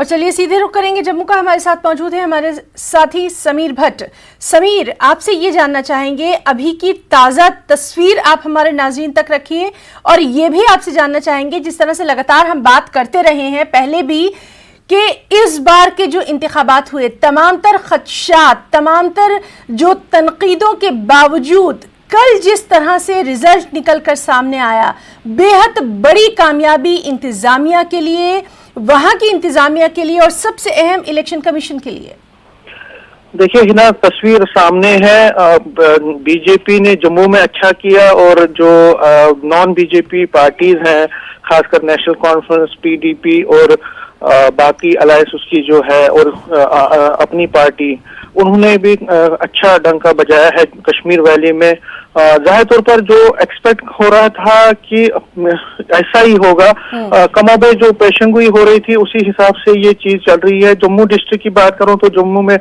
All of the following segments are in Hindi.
और चलिए सीधे रुख करेंगे जम्मू का। हमारे साथ मौजूद है हमारे साथी समीर भट्ट। समीर, आपसे ये जानना चाहेंगे, अभी की ताज़ा तस्वीर आप हमारे नाज़रीन तक रखिए और ये भी आपसे जानना चाहेंगे, जिस तरह से लगातार हम बात करते रहे हैं पहले भी कि इस बार के जो इंतखाबात हुए, तमाम तर खदशात, तमाम तर जो तनकीदों के बावजूद कल जिस तरह से रिजल्ट निकल कर सामने आया, बेहद बड़ी कामयाबी इंतजामिया के लिए, वहां की इंतजामिया के लिए और सबसे अहम इलेक्शन कमीशन के लिए। देखिए हिना, तस्वीर सामने है। बीजेपी ने जम्मू में अच्छा किया और जो नॉन बीजेपी पार्टीज हैं, खासकर नेशनल कॉन्फ्रेंस, पीडीपी और बाकी अलायंस उसकी जो है और अपनी पार्टी, उन्होंने भी अच्छा डंका बजाया है कश्मीर वैली में। जाहिर तौर पर जो एक्सपेक्ट हो रहा था कि ऐसा ही होगा, कमोबेश जो पेशेंगोई हो रही थी उसी हिसाब से ये चीज चल रही है। जम्मू डिस्ट्रिक्ट की बात करूं तो जम्मू में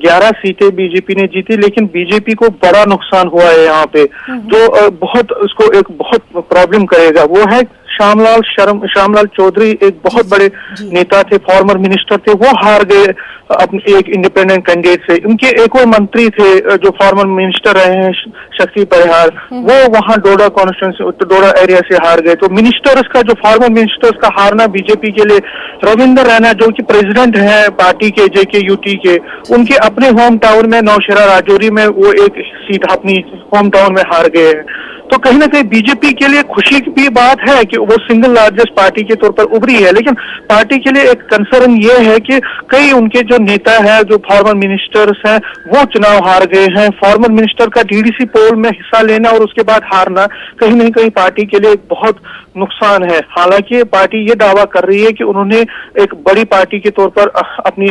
11 सीटें बीजेपी ने जीती, लेकिन बीजेपी को बड़ा नुकसान हुआ है यहाँ पे, जो बहुत उसको एक बहुत प्रॉब्लम करेगा। वो है श्यामलाल चौधरी, एक बहुत बड़े नेता थे, फॉर्मर मिनिस्टर थे, वो हार गए अपने एक इंडिपेंडेंट कैंडिडेट से। उनके एक और मंत्री थे जो फॉर्मर मिनिस्टर रहे हैं, शक्ति परिहार, वो वहां डोडा कॉन्स्टिट्यूंसी, डोडा एरिया से हार गए। तो मिनिस्टर्स का, जो फॉर्मर मिनिस्टर्स का हारना बीजेपी के लिए, रविंदर रैना जो कि प्रेसिडेंट हैं पार्टी के, JKUT के, उनके अपने होम टाउन में नौशेरा राजौरी में वो एक सीट अपनी होम टाउन में हार गए हैं। तो कहीं ना कहीं बीजेपी के लिए खुशी की बात है कि वो सिंगल लार्जेस्ट पार्टी के तौर पर उभरी है, लेकिन पार्टी के लिए एक कंसर्न ये है कि कई उनके जो नेता है, जो फॉर्मर मिनिस्टर्स हैं, वो चुनाव हार गए हैं। फॉर्मर मिनिस्टर का DDC पोल में हिस्सा लेना और उसके बाद हारना कहीं ना कहीं पार्टी के लिए बहुत नुकसान है। हालांकि पार्टी ये दावा कर रही है कि उन्होंने एक बड़ी पार्टी के तौर पर अपनी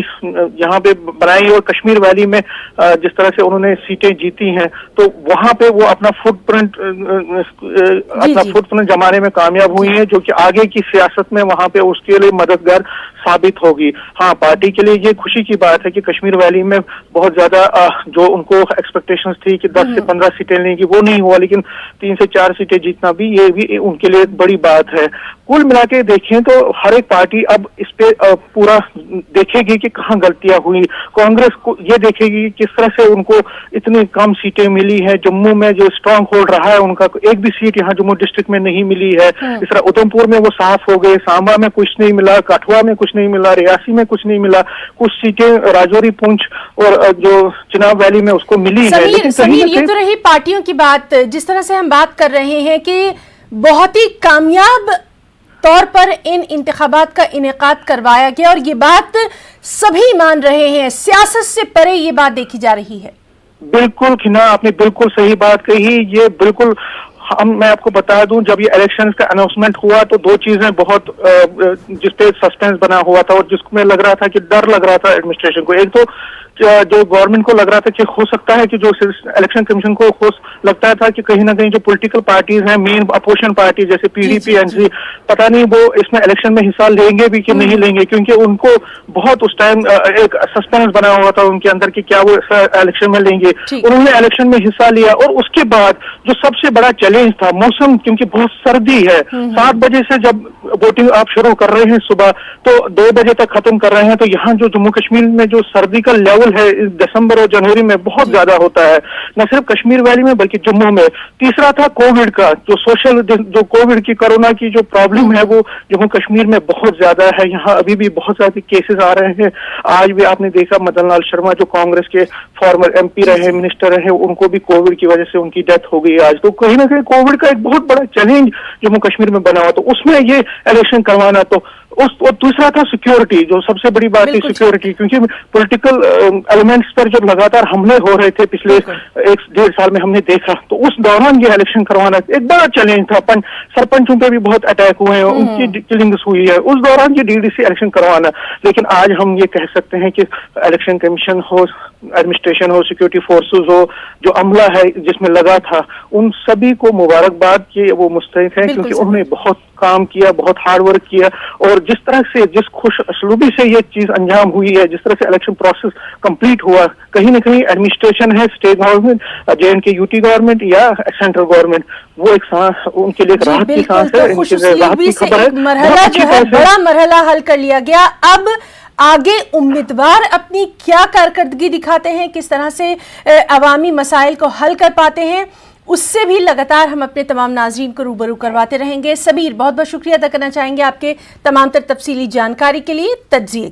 यहाँ पे बनाई, और कश्मीर वैली में जिस तरह से उन्होंने सीटें जीती हैं, तो वहां पे वो अपना फुटप्रिंट जमाने में कामयाब हुई है, जो कि आगे की सियासत में वहां पे उसके लिए मददगार साबित होगी। हाँ, पार्टी के लिए ये खुशी की बात है कि कश्मीर वैली में बहुत ज्यादा जो उनको एक्सपेक्टेशंस थी कि 10 से 15 सीटें लेंगी, वो नहीं हुआ, लेकिन 3 से 4 सीटें जीतना भी, ये भी उनके लिए एक बड़ी बात है। कुल मिला के देखें तो हर एक पार्टी अब इस पे पूरा देखेगी कि कहाँ गलतियां हुई। कांग्रेस को ये देखेगी कि किस तरह से उनको इतनी कम सीटें मिली है। जम्मू में जो स्ट्रांग होल्ड रहा है उनका, एक भी सीट यहाँ जम्मू डिस्ट्रिक्ट में नहीं मिली है। इस तरह उधमपुर में वो साफ हो गए, सांबा में कुछ नहीं मिला, कठुआ में कुछ नहीं मिला, रियासी में कुछ नहीं मिला, कुछ सीटें राजौरी, पुंछ और जो चिनाब वैली में उसको मिली है। लेकिन समीर, ये तो रही पार्टियों की बात। जिस तरह से हम बात कर रहे हैं कि बहुत ही कामयाब तौर पर इन इंतखाबात का इनेकाद करवाया गया और ये बात सभी मान रहे हैं, सियासत से परे ये बात देखी जा रही है। बिल्कुल खिना, आपने बिल्कुल सही बात कही। ये बिल्कुल मैं आपको बता दूं, जब ये इलेक्शन का अनाउंसमेंट हुआ तो दो चीजें बहुत जिसपे सस्पेंस बना हुआ था और जिसमें लग रहा था कि डर लग रहा था एडमिनिस्ट्रेशन को। एक तो जो गवर्नमेंट को लग रहा था कि हो सकता है कि जो इलेक्शन कमीशन को लगता था कि कहीं ना कहीं जो पॉलिटिकल पार्टीज हैं, मेन अपोजिशन पार्टी जैसे PDP, NC, पता नहीं वो इसमें इलेक्शन में हिस्सा लेंगे भी कि नहीं लेंगे, क्योंकि उनको बहुत उस टाइम एक सस्पेंस बना हुआ था उनके अंदर कि क्या वो इलेक्शन में लेंगे। उन्होंने इलेक्शन में हिस्सा लिया और उसके बाद जो सबसे बड़ा चैलेंज था मौसम, क्योंकि बहुत सर्दी है। 7 बजे से जब वोटिंग आप शुरू कर रहे हैं सुबह, तो 2 बजे तक खत्म कर रहे हैं, तो यहाँ जो जम्मू कश्मीर में जो सर्दी का लेवल है इस दिसंबर और जनवरी में बहुत ज्यादा होता है, न सिर्फ कश्मीर वैली में बल्कि जम्मू में। तीसरा था कोविड का, जो सोशल, जो कोविड की, कोरोना की जो प्रॉब्लम है वो जम्मू कश्मीर में बहुत ज्यादा है। यहाँ अभी भी बहुत सारे केसेस आ रहे हैं। आज भी आपने देखा मदन लाल शर्मा जो कांग्रेस के फॉर्मर MP रहे, मिनिस्टर रहे, उनको भी कोविड की वजह से उनकी डेथ हो गई आज। तो कहीं ना कहीं कोविड का एक बहुत बड़ा चैलेंज जम्मू कश्मीर में बना हुआ, तो उसमें ये इलेक्शन करवाना, तो और दूसरा था सिक्योरिटी, जो सबसे बड़ी बात थी सिक्योरिटी, क्योंकि पॉलिटिकल एलिमेंट्स पर जब लगातार हमले हो रहे थे पिछले 1-1.5 साल में हमने देखा, तो उस दौरान ये इलेक्शन करवाना एक बड़ा चैलेंज था। सरपंचों पे भी बहुत अटैक हुए हैं, उनकी किलिंग्स हुई है, उस दौरान ये DDC इलेक्शन करवाना। लेकिन आज हम ये कह सकते हैं कि इलेक्शन कमीशन हो, एडमिनिस्ट्रेशन हो, सिक्योरिटी फोर्सेस हो, जो अमला है जिसमें लगा था, उन सभी को मुबारकबाद कि वो मुस्तैद है, क्योंकि उन्होंने बहुत काम किया, बहुत हार्ड वर्क किया, और जिस तरह से, जिस खुश असलूबी से ये चीज अंजाम हुई है, जिस तरह से इलेक्शन प्रोसेस कंप्लीट हुआ, कहीं ना कहीं एडमिनिस्ट्रेशन है, state government, JNK UT government या सेंट्रल गवर्नमेंट, वो एक सांस, उनके लिए एक राहत की सांस है, इनके लिए राहत की खबर है। मरहला जो है, बड़ा मरहला हल कर लिया गया। अब आगे उम्मीदवार अपनी क्या कारकर्दगी दिखाते हैं, किस तरह से अवामी मसाइल को हल कर पाते हैं, उससे भी लगातार हम अपने तमाम नाज़रीन को रूबरू करवाते रहेंगे। समीर, बहुत बहुत शुक्रिया अदा करना चाहेंगे आपके तमाम तर तफसीली जानकारी के लिए, तज्ज़िये